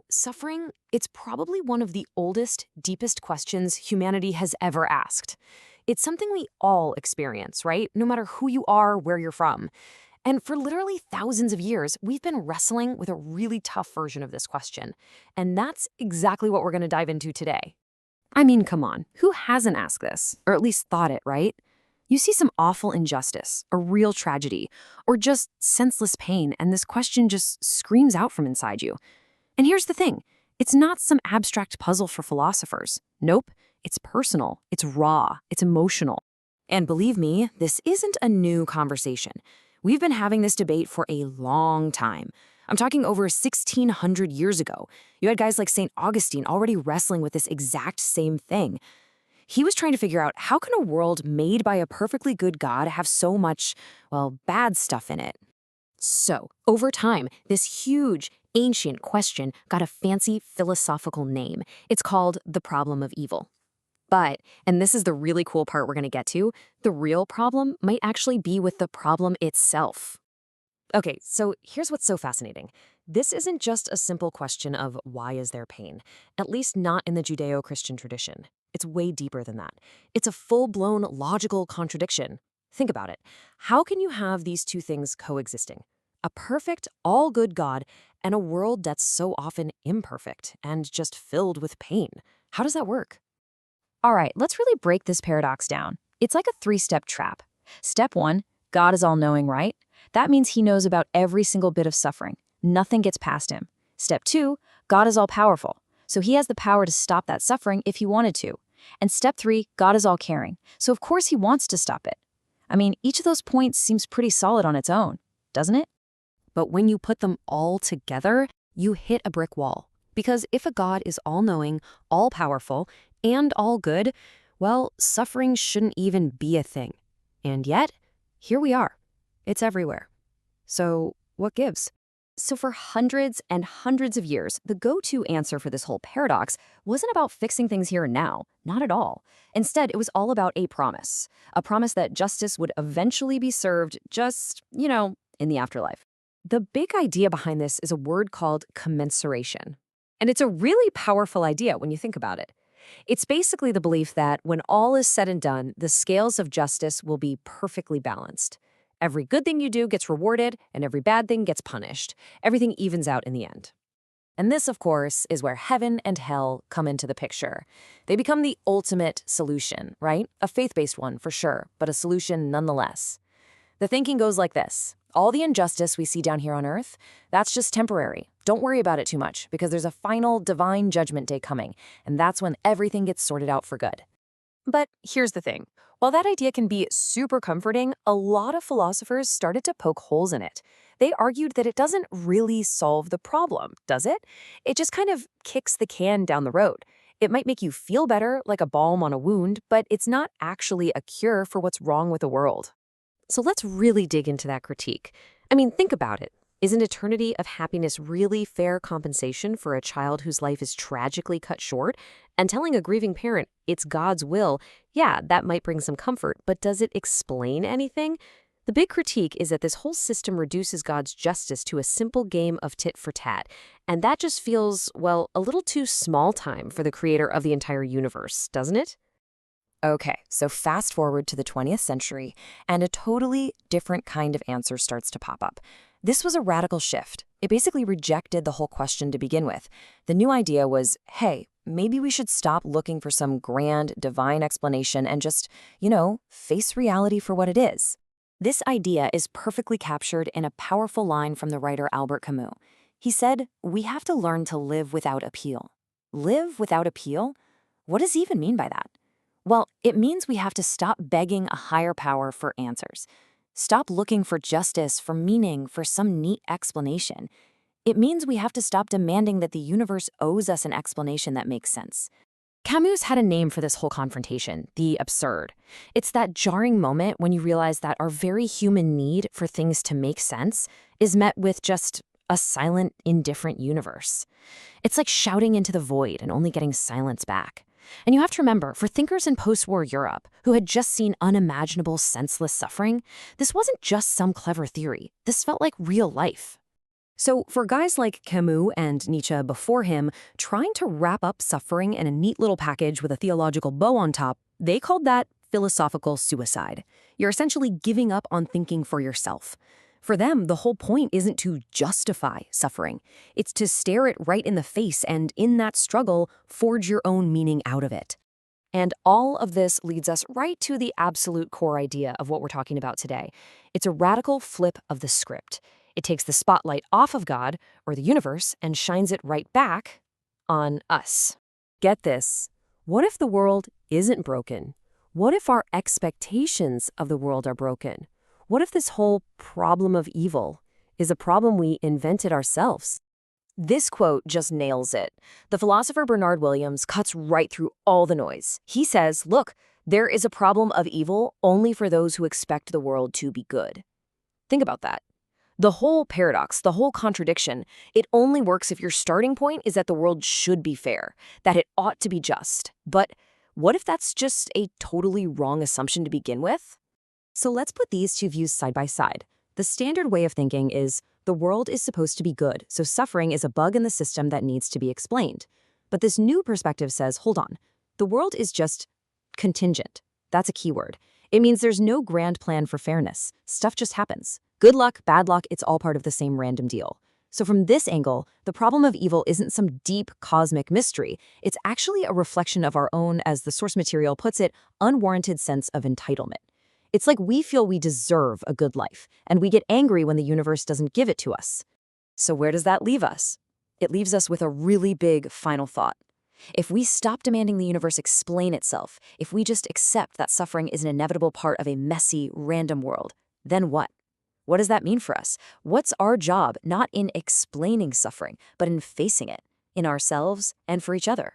Suffering, it's probably one of the oldest, deepest questions humanity has ever asked. It's something we all experience, right? No matter who you are, where you're from. And for literally thousands of years, we've been wrestling with a really tough version of this question. And that's exactly what we're going to dive into today. I mean, come on, who hasn't asked this? Or at least thought it, right? You see some awful injustice, a real tragedy, or just senseless pain, and this question just screams out from inside you. And here's the thing, it's not some abstract puzzle for philosophers. Nope, it's personal, it's raw, it's emotional. And believe me, this isn't a new conversation. We've been having this debate for a long time. I'm talking over 1,600 years ago. You had guys like St. Augustine already wrestling with this exact same thing. He was trying to figure out, how can a world made by a perfectly good God have so much, well, bad stuff in it? So, over time, this huge, ancient question got a fancy philosophical name. It's called the problem of evil. But, and this is the really cool part we're going to get to, the real problem might actually be with the problem itself. Okay, so here's what's so fascinating. This isn't just a simple question of why is there pain, at least not in the Judeo-Christian tradition. It's way deeper than that. It's a full-blown logical contradiction. Think about it. How can you have these two things coexisting? A perfect, all-good God and a world that's so often imperfect and just filled with pain. How does that work? All right, let's really break this paradox down. It's like a three-step trap. Step one, God is all-knowing, right? That means he knows about every single bit of suffering. Nothing gets past him. Step two, God is all-powerful. So he has the power to stop that suffering if he wanted to. And step three, God is all-caring. So of course he wants to stop it. I mean, each of those points seems pretty solid on its own, doesn't it? But when you put them all together, you hit a brick wall. Because if a God is all-knowing, all-powerful, and all-good, well, suffering shouldn't even be a thing. And yet, here we are. It's everywhere. So, what gives? So for hundreds and hundreds of years, the go-to answer for this whole paradox wasn't about fixing things here and now, not at all. Instead, it was all about a promise that justice would eventually be served just, in the afterlife. The big idea behind this is a word called commensuration. And it's a really powerful idea when you think about it. It's basically the belief that when all is said and done, the scales of justice will be perfectly balanced. Every good thing you do gets rewarded, and every bad thing gets punished. Everything evens out in the end. And this, of course, is where heaven and hell come into the picture. They become the ultimate solution, right? A faith-based one, for sure, but a solution nonetheless. The thinking goes like this. All the injustice we see down here on Earth, that's just temporary. Don't worry about it too much, because there's a final divine judgment day coming, and that's when everything gets sorted out for good. But here's the thing. While that idea can be super comforting, a lot of philosophers started to poke holes in it. They argued that it doesn't really solve the problem, does it? It just kind of kicks the can down the road. It might make you feel better, like a balm on a wound, but it's not actually a cure for what's wrong with the world. So let's really dig into that critique. I mean, think about it. Is an eternity of happiness really fair compensation for a child whose life is tragically cut short? And telling a grieving parent it's God's will, yeah, that might bring some comfort, but does it explain anything? The big critique is that this whole system reduces God's justice to a simple game of tit for tat. And that just feels, well, a little too small time for the creator of the entire universe, doesn't it? Okay, so fast forward to the 20th century, and a totally different kind of answer starts to pop up. This was a radical shift. It basically rejected the whole question to begin with. The new idea was, hey, maybe we should stop looking for some grand, divine explanation and just, face reality for what it is. This idea is perfectly captured in a powerful line from the writer Albert Camus. He said, we have to learn to live without appeal. Live without appeal? What does he even mean by that? Well, it means we have to stop begging a higher power for answers. Stop looking for justice, for meaning, for some neat explanation. It means we have to stop demanding that the universe owes us an explanation that makes sense. Camus had a name for this whole confrontation, the absurd. It's that jarring moment when you realize that our very human need for things to make sense is met with just a silent, indifferent universe. It's like shouting into the void and only getting silence back. And you have to remember, for thinkers in post-war Europe who had just seen unimaginable, senseless suffering, this wasn't just some clever theory. This felt like real life. So, for guys like Camus and Nietzsche before him, trying to wrap up suffering in a neat little package with a theological bow on top, they called that philosophical suicide. You're essentially giving up on thinking for yourself. For them, the whole point isn't to justify suffering. It's to stare it right in the face and, in that struggle, forge your own meaning out of it. And all of this leads us right to the absolute core idea of what we're talking about today. It's a radical flip of the script. It takes the spotlight off of God or the universe and shines it right back on us. Get this. What if the world isn't broken? What if our expectations of the world are broken? What if this whole problem of evil is a problem we invented ourselves? This quote just nails it. The philosopher Bernard Williams cuts right through all the noise. He says, look, there is a problem of evil only for those who expect the world to be good. Think about that. The whole paradox, the whole contradiction, it only works if your starting point is that the world should be fair, that it ought to be just. But what if that's just a totally wrong assumption to begin with? So let's put these two views side by side. The standard way of thinking is the world is supposed to be good, so suffering is a bug in the system that needs to be explained. But this new perspective says, hold on, the world is just contingent. That's a key word. It means there's no grand plan for fairness. Stuff just happens. Good luck, bad luck, it's all part of the same random deal. So from this angle, the problem of evil isn't some deep cosmic mystery. It's actually a reflection of our own, as the source material puts it, unwarranted sense of entitlement. It's like we feel we deserve a good life, and we get angry when the universe doesn't give it to us. So where does that leave us? It leaves us with a really big final thought. If we stop demanding the universe explain itself, if we just accept that suffering is an inevitable part of a messy, random world, then what? What does that mean for us? What's our job, not in explaining suffering, but in facing it, in ourselves and for each other?